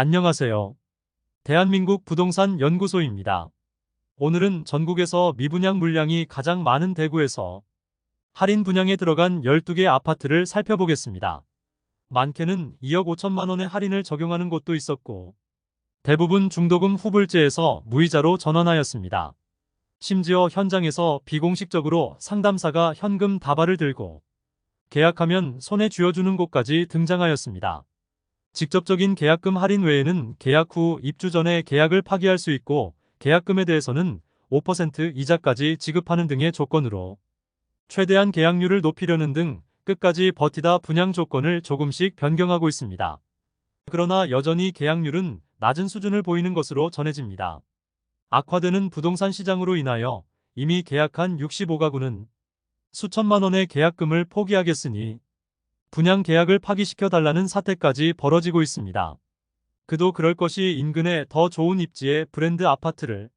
안녕하세요. 대한민국 부동산 연구소입니다. 오늘은 전국에서 미분양 물량이 가장 많은 대구에서 할인 분양에 들어간 12개 아파트를 살펴보겠습니다. 많게는 2억 5천만 원의 할인을 적용하는 곳도 있었고, 대부분 중도금 후불제에서 무이자로 전환하였습니다. 심지어 현장에서 비공식적으로 상담사가 현금 다발을 들고 계약하면 손에 쥐어주는 곳까지 등장하였습니다. 직접적인 계약금 할인 외에는 계약 후 입주 전에 계약을 파기할 수 있고, 계약금에 대해서는 5% 이자까지 지급하는 등의 조건으로 최대한 계약률을 높이려는 등 끝까지 버티다 분양 조건을 조금씩 변경하고 있습니다. 그러나 여전히 계약률은 낮은 수준을 보이는 것으로 전해집니다. 악화되는 부동산 시장으로 인하여 이미 계약한 65가구는 수천만 원의 계약금을 포기하겠으니 분양 계약을 파기시켜 달라는 사태까지 벌어지고 있습니다. 그도 그럴 것이 인근에 더 좋은 입지의 브랜드 아파트를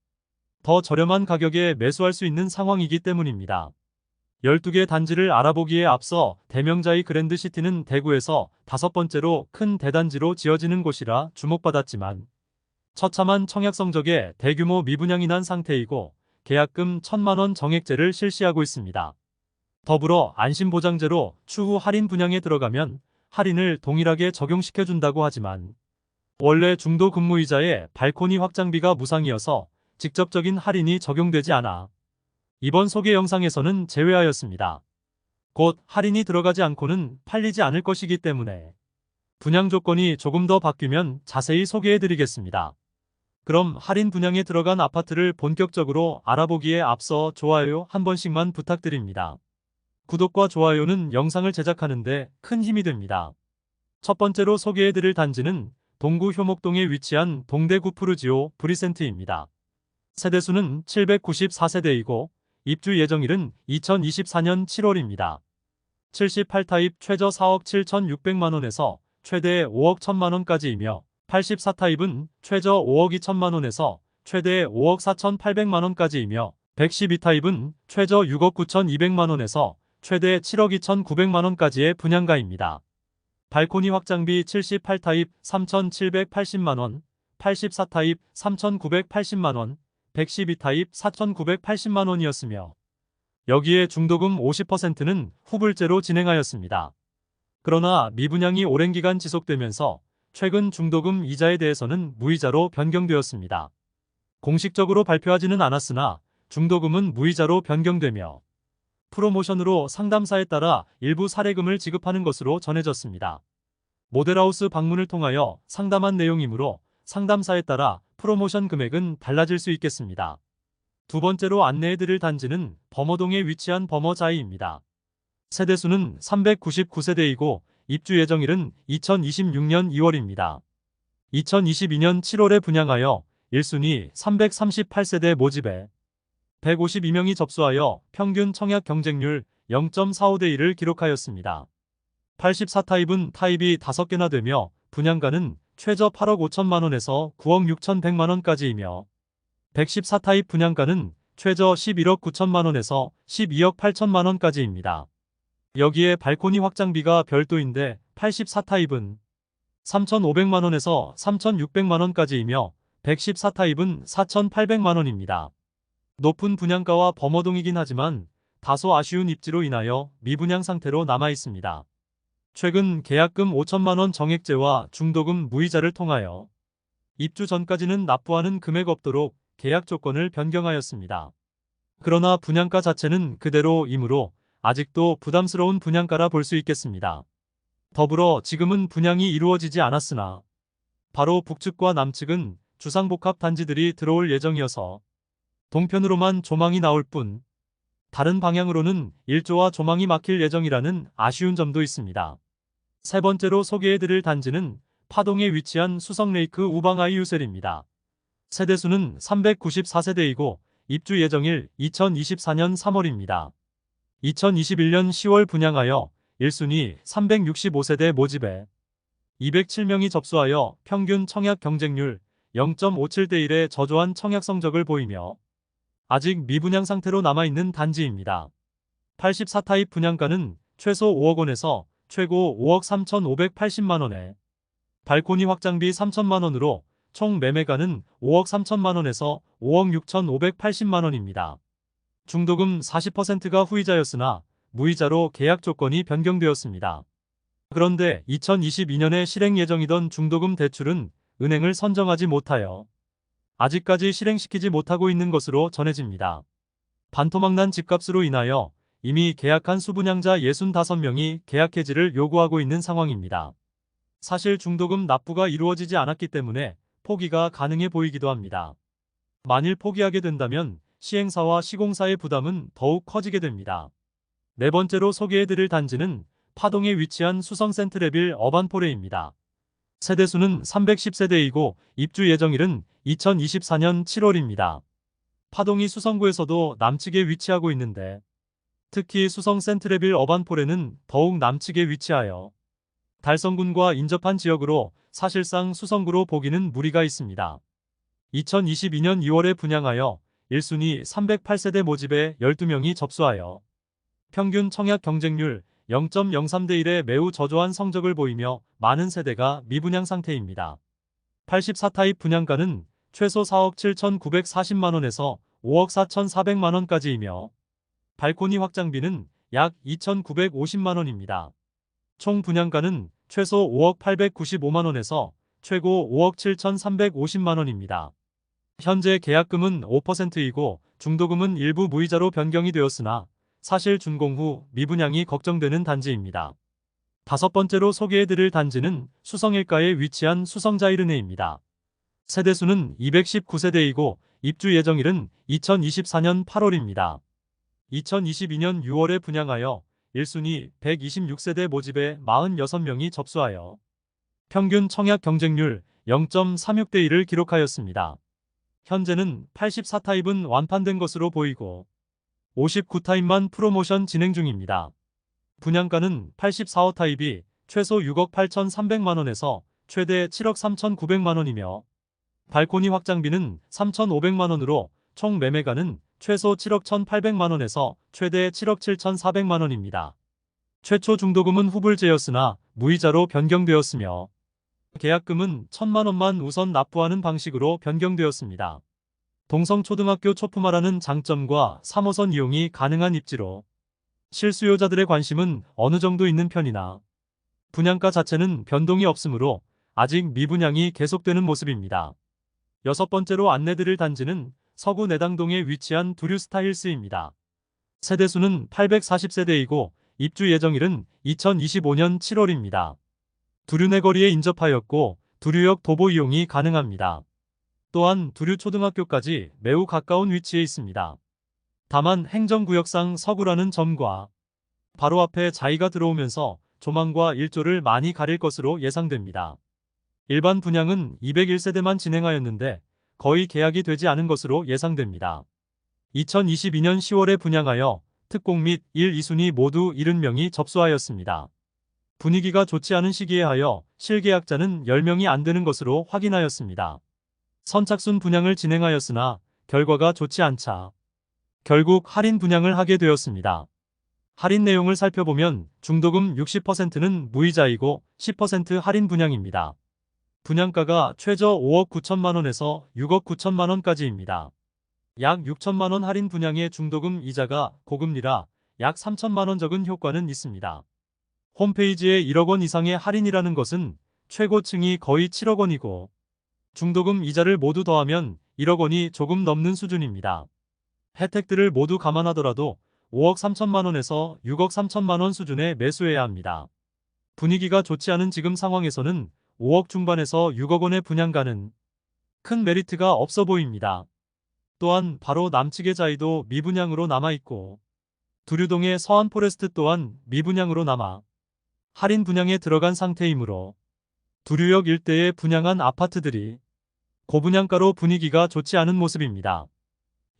더 저렴한 가격에 매수할 수 있는 상황이기 때문입니다. 12개 단지를 알아보기에 앞서 대명자이 그랜드시티는 대구에서 5번째로 큰 대단지로 지어지는 곳이라 주목받았지만, 처참한 청약 성적에 대규모 미분양이 난 상태이고 계약금 1천만 원 정액제를 실시하고 있습니다. 더불어 안심보장제로 추후 할인 분양에 들어가면 할인을 동일하게 적용시켜준다고 하지만, 원래 중도 근무이자에 발코니 확장비가 무상이어서 직접적인 할인이 적용되지 않아 이번 소개 영상에서는 제외하였습니다. 곧 할인이 들어가지 않고는 팔리지 않을 것이기 때문에 분양 조건이 조금 더 바뀌면 자세히 소개해드리겠습니다. 그럼 할인 분양에 들어간 아파트를 본격적으로 알아보기에 앞서 좋아요 한 번씩만 부탁드립니다. 구독과 좋아요는 영상을 제작하는데 큰 힘이 됩니다. 첫 번째로 소개해드릴 단지는 동구 효목동에 위치한 동대구 푸르지오 브리센트입니다. 세대수는 794세대이고 입주 예정일은 2024년 7월입니다. 78타입 최저 4억 7,600만원에서 최대 5억 1천만원까지이며, 84타입은 최저 5억 2천만원에서 최대 5억 4,800만원까지이며, 112타입은 최저 6억 9,200만원에서 최대 7억 2,900만원까지의 분양가입니다. 발코니 확장비 78타입 3,780만원, 84타입 3,980만원, 112타입 4,980만원이었으며, 여기에 중도금 50%는 후불제로 진행하였습니다. 그러나 미분양이 오랜 기간 지속되면서 최근 중도금 이자에 대해서는 무이자로 변경되었습니다. 공식적으로 발표하지는 않았으나 중도금은 무이자로 변경되며 프로모션으로 상담사에 따라 일부 사례금을 지급하는 것으로 전해졌습니다. 모델하우스 방문을 통하여 상담한 내용이므로 상담사에 따라 프로모션 금액은 달라질 수 있겠습니다. 두 번째로 안내해드릴 단지는 범어동에 위치한 범어자이입니다. 세대수는 399세대이고 입주 예정일은 2026년 2월입니다. 2022년 7월에 분양하여 1순위 338세대 모집에 152명이 접수하여 평균 청약 경쟁률 0.45대 1을 기록하였습니다. 84타입은 타입이 5개나 되며 분양가는 최저 8억 5천만원에서 9억 6,100만원까지이며, 114타입 분양가는 최저 11억 9천만원에서 12억 8천만원까지입니다. 여기에 발코니 확장비가 별도인데 84타입은 3,500만원에서 3,600만원까지이며 114타입은 4,800만원입니다. 높은 분양가와 범어동이긴 하지만 다소 아쉬운 입지로 인하여 미분양 상태로 남아 있습니다. 최근 계약금 5천만원 정액제와 중도금 무이자를 통하여 입주 전까지는 납부하는 금액 없도록 계약 조건을 변경하였습니다. 그러나 분양가 자체는 그대로이므로 아직도 부담스러운 분양가라 볼 수 있겠습니다. 더불어 지금은 분양이 이루어지지 않았으나 바로 북측과 남측은 주상복합 단지들이 들어올 예정이어서 동편으로만 조망이 나올 뿐 다른 방향으로는 일조와 조망이 막힐 예정이라는 아쉬운 점도 있습니다. 세 번째로 소개해드릴 단지는 파동에 위치한 수성레이크 우방아이유셀입니다. 세대수는 394세대이고 입주 예정일 2024년 3월입니다. 2021년 10월 분양하여 1순위 365세대 모집에 207명이 접수하여 평균 청약 경쟁률 0.57대 1의 저조한 청약 성적을 보이며 아직 미분양 상태로 남아있는 단지입니다. 84타입 분양가는 최소 5억 원에서 최고 5억 3,580만 원에 발코니 확장비 3천만 원으로 총 매매가는 5억 3천만 원에서 5억 6,580만 원입니다. 중도금 40%가 후이자였으나 무이자로 계약 조건이 변경되었습니다. 그런데 2022년에 실행 예정이던 중도금 대출은 은행을 선정하지 못하여 아직까지 실행시키지 못하고 있는 것으로 전해집니다. 반토막난 집값으로 인하여 이미 계약한 수분양자 65명이 계약 해지를 요구하고 있는 상황입니다. 사실 중도금 납부가 이루어지지 않았기 때문에 포기가 가능해 보이기도 합니다. 만일 포기하게 된다면 시행사와 시공사의 부담은 더욱 커지게 됩니다. 네 번째로 소개해드릴 단지는 파동에 위치한 수성 센트레빌 어반포레입니다. 세대수는 310세대이고 입주 예정일은 2024년 7월입니다. 파동이 수성구에서도 남측에 위치하고 있는데 특히 수성 센트레빌 어반포레는 더욱 남측에 위치하여 달성군과 인접한 지역으로 사실상 수성구로 보기는 무리가 있습니다. 2022년 2월에 분양하여 1순위 308세대 모집에 12명이 접수하여 평균 청약 경쟁률 0.03대 1에 매우 저조한 성적을 보이며 많은 세대가 미분양 상태입니다. 84타입 분양가는 최소 4억 7,940만 원에서 5억 4,400만 원까지이며 발코니 확장비는 약 2,950만 원입니다. 총 분양가는 최소 5억 895만 원에서 최고 5억 7,350만 원입니다. 현재 계약금은 5%이고 중도금은 일부 무이자로 변경이 되었으나 사실 준공 후 미분양이 걱정되는 단지입니다. 다섯 번째로 소개해드릴 단지는 수성일가에 위치한 수성자이르네입니다. 세대수는 219세대이고 입주 예정일은 2024년 8월입니다. 2022년 6월에 분양하여 1순위 126세대 모집에 46명이 접수하여 평균 청약 경쟁률 0.36대 1을 기록하였습니다. 현재는 84타입은 완판된 것으로 보이고 59타입만 프로모션 진행 중입니다. 분양가는 84호 타입이 최소 6억 8,300만 원에서 최대 7억 3,900만 원이며 발코니 확장비는 3,500만 원으로 총 매매가는 최소 7억 1,800만 원에서 최대 7억 7,400만 원입니다. 최초 중도금은 후불제였으나 무이자로 변경되었으며 계약금은 1,000만 원만 우선 납부하는 방식으로 변경되었습니다. 동성초등학교 초품화라는 장점과 3호선 이용이 가능한 입지로 실수요자들의 관심은 어느 정도 있는 편이나 분양가 자체는 변동이 없으므로 아직 미분양이 계속되는 모습입니다. 여섯 번째로 안내드릴 단지는 서구 내당동에 위치한 두류스타힐스입니다. 세대수는 840세대이고 입주 예정일은 2025년 7월입니다. 두류내거리에 인접하였고 두류역 도보 이용이 가능합니다. 또한 두류초등학교까지 매우 가까운 위치에 있습니다. 다만 행정구역상 서구라는 점과 바로 앞에 자이가 들어오면서 조망과 일조를 많이 가릴 것으로 예상됩니다. 일반 분양은 201세대만 진행하였는데 거의 계약이 되지 않은 것으로 예상됩니다. 2022년 10월에 분양하여 특공 및 1, 2순위 모두 70명이 접수하였습니다. 분위기가 좋지 않은 시기에 하여 실계약자는 10명이 안 되는 것으로 확인하였습니다. 선착순 분양을 진행하였으나 결과가 좋지 않자 결국 할인 분양을 하게 되었습니다. 할인 내용을 살펴보면 중도금 60%는 무이자이고 10% 할인 분양입니다. 분양가가 최저 5억 9천만 원에서 6억 9천만 원까지입니다. 약 6천만 원 할인 분양의 중도금 이자가 고금리라 약 3천만 원 적은 효과는 있습니다. 홈페이지에 1억 원 이상의 할인이라는 것은 최고층이 거의 7억 원이고 중도금 이자를 모두 더하면 1억 원이 조금 넘는 수준입니다. 혜택들을 모두 감안하더라도 5억 3천만 원에서 6억 3천만 원 수준에 매수해야 합니다. 분위기가 좋지 않은 지금 상황에서는 5억 중반에서 6억 원의 분양가는 큰 메리트가 없어 보입니다. 또한 바로 남측의 자이도 미분양으로 남아있고 두류동의 서안포레스트 또한 미분양으로 남아 할인 분양에 들어간 상태이므로 두류역 일대에 분양한 아파트들이 고분양가로 분위기가 좋지 않은 모습입니다.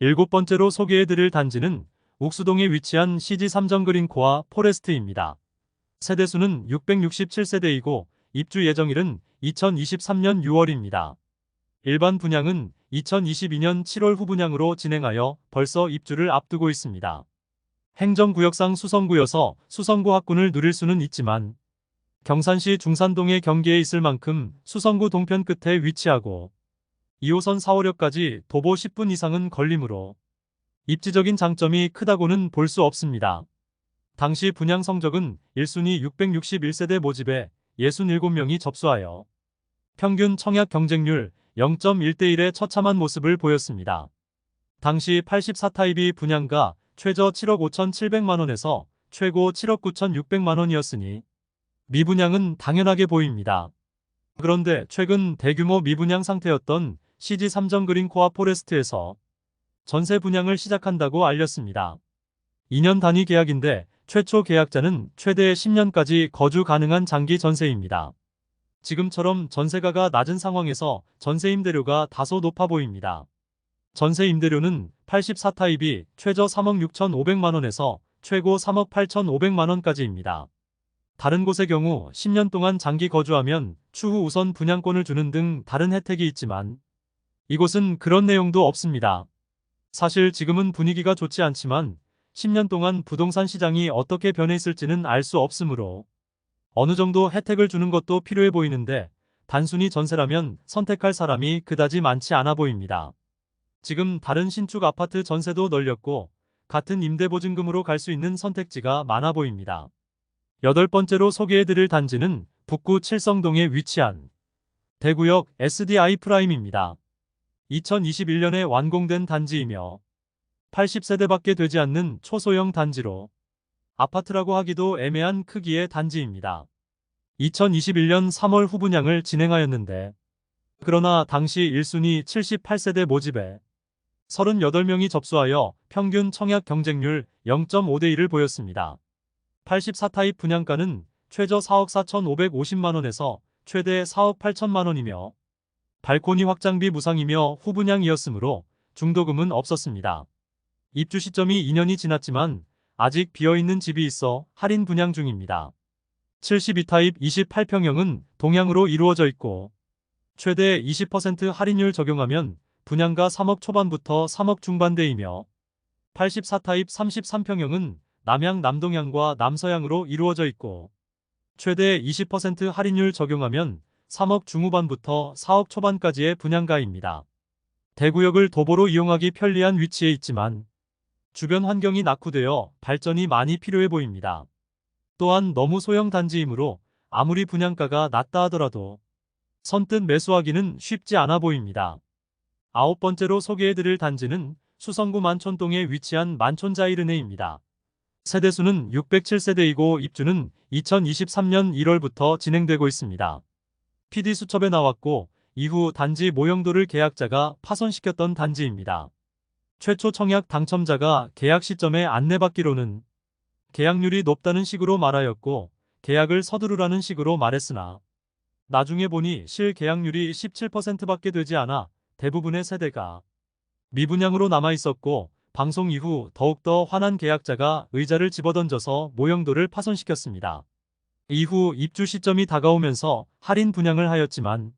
일곱 번째로 소개해드릴 단지는 옥수동에 위치한 CG 삼정그린코아 포레스트입니다. 세대수는 667세대이고 입주 예정일은 2023년 6월입니다. 일반 분양은 2022년 7월 후분양으로 진행하여 벌써 입주를 앞두고 있습니다. 행정구역상 수성구여서 수성구 학군을 누릴 수는 있지만 경산시 중산동의 경기에 있을 만큼 수성구 동편 끝에 위치하고 2호선 4호역까지 도보 10분 이상은 걸리므로 입지적인 장점이 크다고는 볼 수 없습니다. 당시 분양 성적은 1순위 661세대 모집에 67명이 접수하여 평균 청약 경쟁률 0.1대 1의 처참한 모습을 보였습니다. 당시 84타입이 분양가 최저 7억 5,700만원에서 최고 7억 9,600만원이었으니 미분양은 당연하게 보입니다. 그런데 최근 대규모 미분양 상태였던 CG 삼정그린 코아 포레스트에서 전세 분양을 시작한다고 알렸습니다. 2년 단위 계약인데 최초 계약자는 최대 10년까지 거주 가능한 장기 전세입니다. 지금처럼 전세가가 낮은 상황에서 전세 임대료가 다소 높아 보입니다. 전세 임대료는 84타입이 최저 3억 6,500만원에서 최고 3억 8,500만원까지입니다. 다른 곳의 경우 10년 동안 장기 거주하면 추후 우선 분양권을 주는 등 다른 혜택이 있지만 이곳은 그런 내용도 없습니다. 사실 지금은 분위기가 좋지 않지만 10년 동안 부동산 시장이 어떻게 변해 있을지는 알 수 없으므로 어느 정도 혜택을 주는 것도 필요해 보이는데 단순히 전세라면 선택할 사람이 그다지 많지 않아 보입니다. 지금 다른 신축 아파트 전세도 널렸고 같은 임대보증금으로 갈 수 있는 선택지가 많아 보입니다. 8번째로 소개해드릴 단지는 북구 칠성동에 위치한 대구역 SDI 프라임입니다. 2021년에 완공된 단지이며 80세대밖에 되지 않는 초소형 단지로 아파트라고 하기도 애매한 크기의 단지입니다. 2021년 3월 후분양을 진행하였는데 그러나 당시 1순위 78세대 모집에 38명이 접수하여 평균 청약 경쟁률 0.5대 1을 보였습니다. 84타입 분양가는 최저 4억 4,550만원에서 최대 4억 8천만원이며 발코니 확장비 무상이며 후분양이었으므로 중도금은 없었습니다. 입주 시점이 2년이 지났지만 아직 비어있는 집이 있어 할인 분양 중입니다. 72타입 28평형은 동향으로 이루어져 있고 최대 20% 할인율 적용하면 분양가 3억 초반부터 3억 중반대이며 84타입 33평형은 남향 남동향과 남서향으로 이루어져 있고 최대 20% 할인율 적용하면 3억 중후반부터 4억 초반까지의 분양가입니다. 대구역을 도보로 이용하기 편리한 위치에 있지만 주변 환경이 낙후되어 발전이 많이 필요해 보입니다. 또한 너무 소형 단지이므로 아무리 분양가가 낮다 하더라도 선뜻 매수하기는 쉽지 않아 보입니다. 9번째로 소개해드릴 단지는 수성구 만촌동에 위치한 만촌자이르네입니다. 세대수는 607세대이고 입주는 2023년 1월부터 진행되고 있습니다. PD수첩에 나왔고 이후 단지 모형도를 계약자가 파손시켰던 단지입니다. 최초 청약 당첨자가 계약 시점에 안내받기로는 계약률이 높다는 식으로 말하였고 계약을 서두르라는 식으로 말했으나 나중에 보니 실 계약률이 17%밖에 되지 않아 대부분의 세대가 미분양으로 남아있었고 방송 이후 더욱더 화난 계약자가 의자를 집어던져서 모형도를 파손시켰습니다. 이후 입주 시점이 다가오면서 할인 분양을 하였지만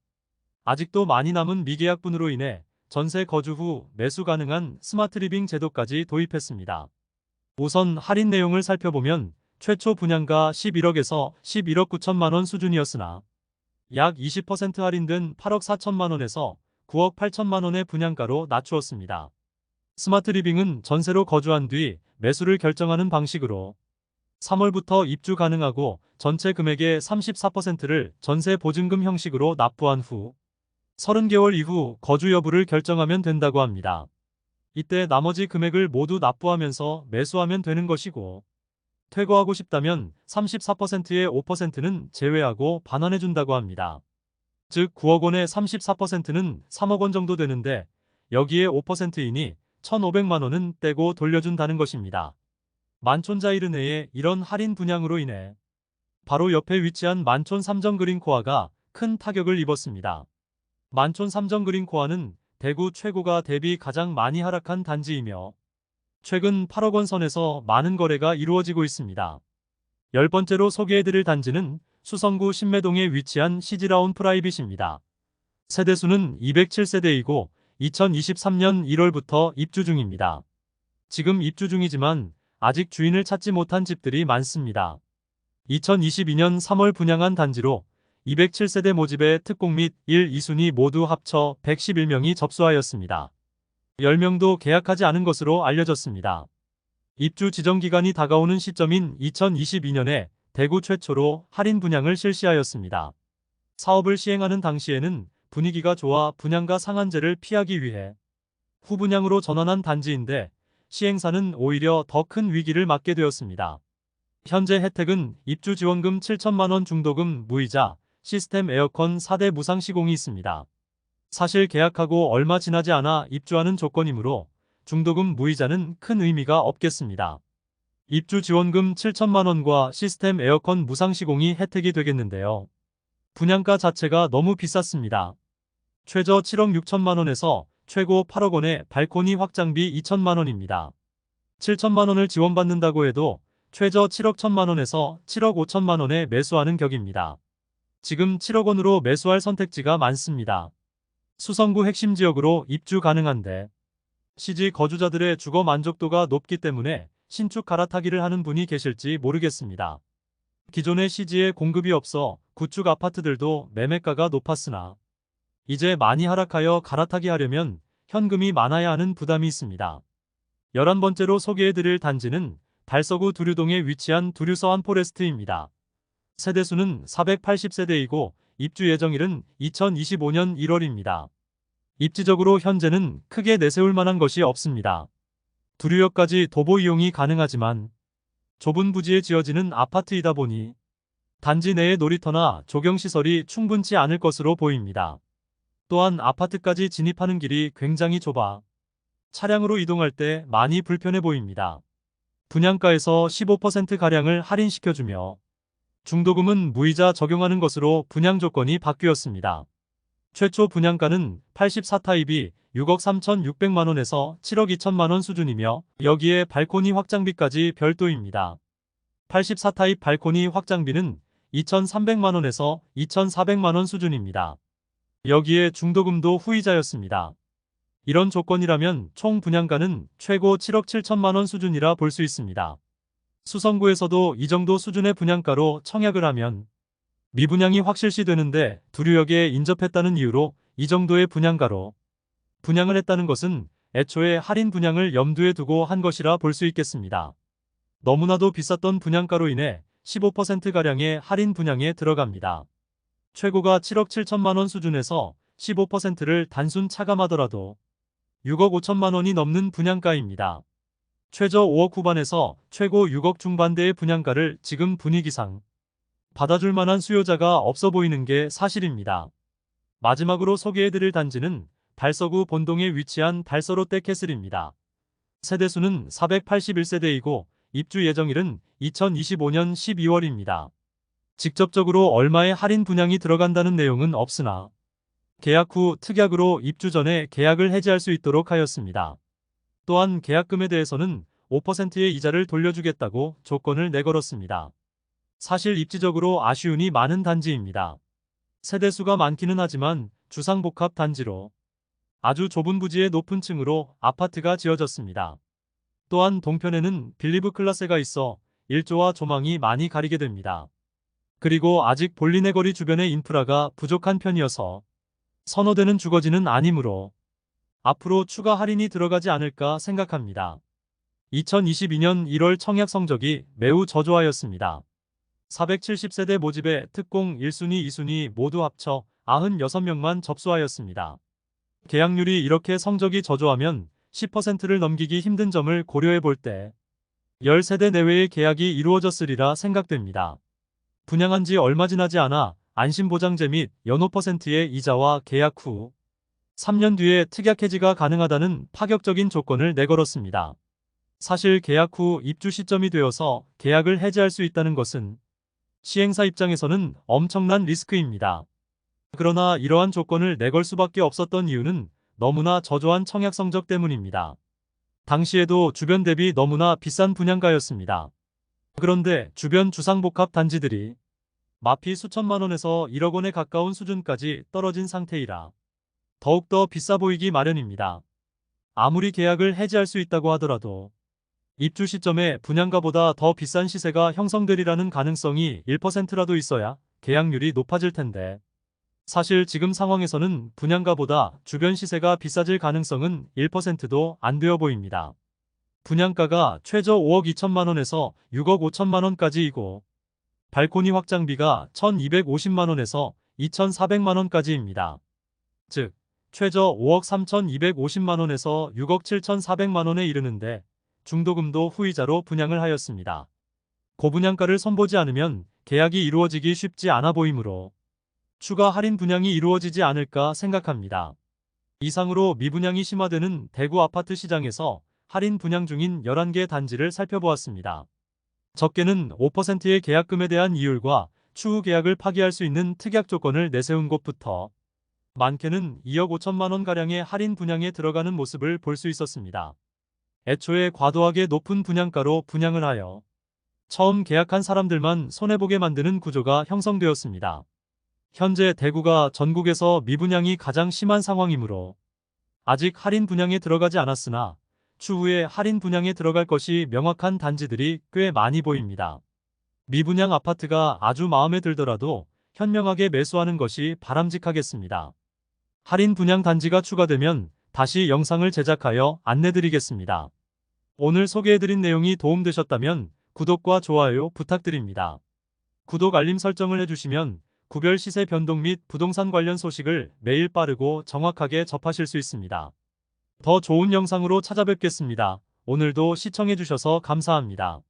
아직도 많이 남은 미계약분으로 인해 전세 거주 후 매수 가능한 스마트 리빙 제도까지 도입했습니다. 우선 할인 내용을 살펴보면 최초 분양가 11억에서 11억 9천만원 수준이었으나 약 20% 할인된 8억 4천만원에서 9억 8천만원의 분양가로 낮추었습니다. 스마트 리빙은 전세로 거주한 뒤 매수를 결정하는 방식으로 3월부터 입주 가능하고 전체 금액의 34%를 전세 보증금 형식으로 납부한 후 30개월 이후 거주 여부를 결정하면 된다고 합니다. 이때 나머지 금액을 모두 납부하면서 매수하면 되는 것이고 퇴거하고 싶다면 34%의 5%는 제외하고 반환해준다고 합니다. 즉 9억 원의 34%는 3억 원 정도 되는데 여기에 5%이니 1,500만 원은 떼고 돌려준다는 것입니다. 만촌자이르네의 이런 할인 분양으로 인해 바로 옆에 위치한 만촌 삼정그린코아가 큰 타격을 입었습니다. 만촌 삼정그린코아는 대구 최고가 대비 가장 많이 하락한 단지이며 최근 8억 원 선에서 많은 거래가 이루어지고 있습니다. 10번째로 소개해드릴 단지는 수성구 신매동에 위치한 시즈라운 프라이빗입니다. 세대수는 207세대이고 2023년 1월부터 입주 중입니다. 지금 입주 중이지만 아직 주인을 찾지 못한 집들이 많습니다. 2022년 3월 분양한 단지로 207세대 모집의 특공 및 1, 2순위 모두 합쳐 111명이 접수하였습니다. 10명도 계약하지 않은 것으로 알려졌습니다. 입주 지정 기간이 다가오는 시점인 2022년에 대구 최초로 할인 분양을 실시하였습니다. 사업을 시행하는 당시에는 분위기가 좋아 분양가 상한제를 피하기 위해 후분양으로 전환한 단지인데 시행사는 오히려 더 큰 위기를 맞게 되었습니다. 현재 혜택은 입주 지원금 7천만 원 중도금 무이자 시스템 에어컨 4대 무상 시공이 있습니다. 사실 계약하고 얼마 지나지 않아 입주하는 조건이므로 중도금 무이자는 큰 의미가 없겠습니다. 입주 지원금 7천만 원과 시스템 에어컨 무상 시공이 혜택이 되겠는데요. 분양가 자체가 너무 비쌌습니다. 최저 7억 6천만 원에서 최고 8억 원의 발코니 확장비 2천만 원입니다. 7천만 원을 지원받는다고 해도 최저 7억 1천만 원에서 7억 5천만 원에 매수하는 격입니다. 지금 7억 원으로 매수할 선택지가 많습니다. 수성구 핵심 지역으로 입주 가능한데 시지 거주자들의 주거 만족도가 높기 때문에 신축 갈아타기를 하는 분이 계실지 모르겠습니다. 기존의 시지에 공급이 없어 구축 아파트들도 매매가가 높았으나 이제 많이 하락하여 갈아타기 하려면 현금이 많아야 하는 부담이 있습니다. 11번째로 소개해드릴 단지는 달서구 두류동에 위치한 두류서 한포레스트입니다. 세대수는 480세대이고 입주 예정일은 2025년 1월입니다. 입지적으로 현재는 크게 내세울 만한 것이 없습니다. 두류역까지 도보 이용이 가능하지만 좁은 부지에 지어지는 아파트이다 보니 단지 내의 놀이터나 조경시설이 충분치 않을 것으로 보입니다. 또한 아파트까지 진입하는 길이 굉장히 좁아 차량으로 이동할 때 많이 불편해 보입니다. 분양가에서 15%가량을 할인시켜주며 중도금은 무이자 적용하는 것으로 분양 조건이 바뀌었습니다. 최초 분양가는 84타입이 6억 3,600만 원에서 7억 2천만 원 수준이며 여기에 발코니 확장비까지 별도입니다. 84타입 발코니 확장비는 2,300만 원에서 2,400만 원 수준입니다. 여기에 중도금도 후이자였습니다. 이런 조건이라면 총 분양가는 최고 7억 7천만 원 수준이라 볼 수 있습니다. 수성구에서도 이 정도 수준의 분양가로 청약을 하면 미분양이 확실시 되는데 두류역에 인접했다는 이유로 이 정도의 분양가로 분양을 했다는 것은 애초에 할인 분양을 염두에 두고 한 것이라 볼 수 있겠습니다. 너무나도 비쌌던 분양가로 인해 15%가량의 할인 분양에 들어갑니다. 최고가 7억 7천만 원 수준에서 15%를 단순 차감하더라도 6억 5천만 원이 넘는 분양가입니다. 최저 5억 후반에서 최고 6억 중반대의 분양가를 지금 분위기상 받아줄 만한 수요자가 없어 보이는 게 사실입니다. 마지막으로 소개해드릴 단지는 달서구 본동에 위치한 달서롯데캐슬입니다. 세대수는 481세대이고 입주 예정일은 2025년 12월입니다. 직접적으로 얼마의 할인 분양이 들어간다는 내용은 없으나 계약 후 특약으로 입주 전에 계약을 해지할 수 있도록 하였습니다. 또한 계약금에 대해서는 5%의 이자를 돌려주겠다고 조건을 내걸었습니다. 사실 입지적으로 아쉬움이 많은 단지입니다. 세대수가 많기는 하지만 주상복합 단지로 아주 좁은 부지의 높은 층으로 아파트가 지어졌습니다. 또한 동편에는 빌리브 클라스가 있어 일조와 조망이 많이 가리게 됩니다. 그리고 아직 볼리네 거리 주변의 인프라가 부족한 편이어서 선호되는 주거지는 아니므로 앞으로 추가 할인이 들어가지 않을까 생각합니다. 2022년 1월 청약 성적이 매우 저조하였습니다. 470세대 모집에 특공 1순위, 2순위 모두 합쳐 96명만 접수하였습니다. 계약률이 이렇게 성적이 저조하면 10%를 넘기기 힘든 점을 고려해 볼 때 10세대 내외의 계약이 이루어졌으리라 생각됩니다. 분양한 지 얼마 지나지 않아 안심보장제 및 연호 %의 이자와 계약 후 3년 뒤에 특약 해지가 가능하다는 파격적인 조건을 내걸었습니다. 사실 계약 후 입주 시점이 되어서 계약을 해지할 수 있다는 것은 시행사 입장에서는 엄청난 리스크입니다. 그러나 이러한 조건을 내걸 수밖에 없었던 이유는 너무나 저조한 청약 성적 때문입니다. 당시에도 주변 대비 너무나 비싼 분양가였습니다. 그런데 주변 주상복합 단지들이 마피 수천만 원에서 1억 원에 가까운 수준까지 떨어진 상태이라 더욱더 비싸 보이기 마련입니다. 아무리 계약을 해지할 수 있다고 하더라도 입주 시점에 분양가보다 더 비싼 시세가 형성되리라는 가능성이 1%라도 있어야 계약률이 높아질 텐데. 사실 지금 상황에서는 분양가보다 주변 시세가 비싸질 가능성은 1%도 안 되어 보입니다. 분양가가 최저 5억 2천만 원에서 6억 5천만 원까지이고 발코니 확장비가 1,250만 원에서 2,400만 원까지입니다. 즉, 최저 5억 3,250만 원에서 6억 7,400만 원에 이르는데 중도금도 후이자로 분양을 하였습니다. 고분양가를 선보지 않으면 계약이 이루어지기 쉽지 않아 보이므로 추가 할인 분양이 이루어지지 않을까 생각합니다. 이상으로 미분양이 심화되는 대구 아파트 시장에서 할인 분양 중인 11개 단지를 살펴보았습니다. 적게는 5%의 계약금에 대한 이율과 추후 계약을 파기할 수 있는 특약 조건을 내세운 곳부터 많게는 2억 5천만 원가량의 할인 분양에 들어가는 모습을 볼 수 있었습니다. 애초에 과도하게 높은 분양가로 분양을 하여 처음 계약한 사람들만 손해보게 만드는 구조가 형성되었습니다. 현재 대구가 전국에서 미분양이 가장 심한 상황이므로 아직 할인 분양에 들어가지 않았으나 추후에 할인 분양에 들어갈 것이 명확한 단지들이 꽤 많이 보입니다. 미분양 아파트가 아주 마음에 들더라도 현명하게 매수하는 것이 바람직하겠습니다. 할인 분양 단지가 추가되면 다시 영상을 제작하여 안내드리겠습니다. 오늘 소개해드린 내용이 도움되셨다면 구독과 좋아요 부탁드립니다. 구독 알림 설정을 해주시면 구별 시세 변동 및 부동산 관련 소식을 매일 빠르고 정확하게 접하실 수 있습니다. 더 좋은 영상으로 찾아뵙겠습니다. 오늘도 시청해주셔서 감사합니다.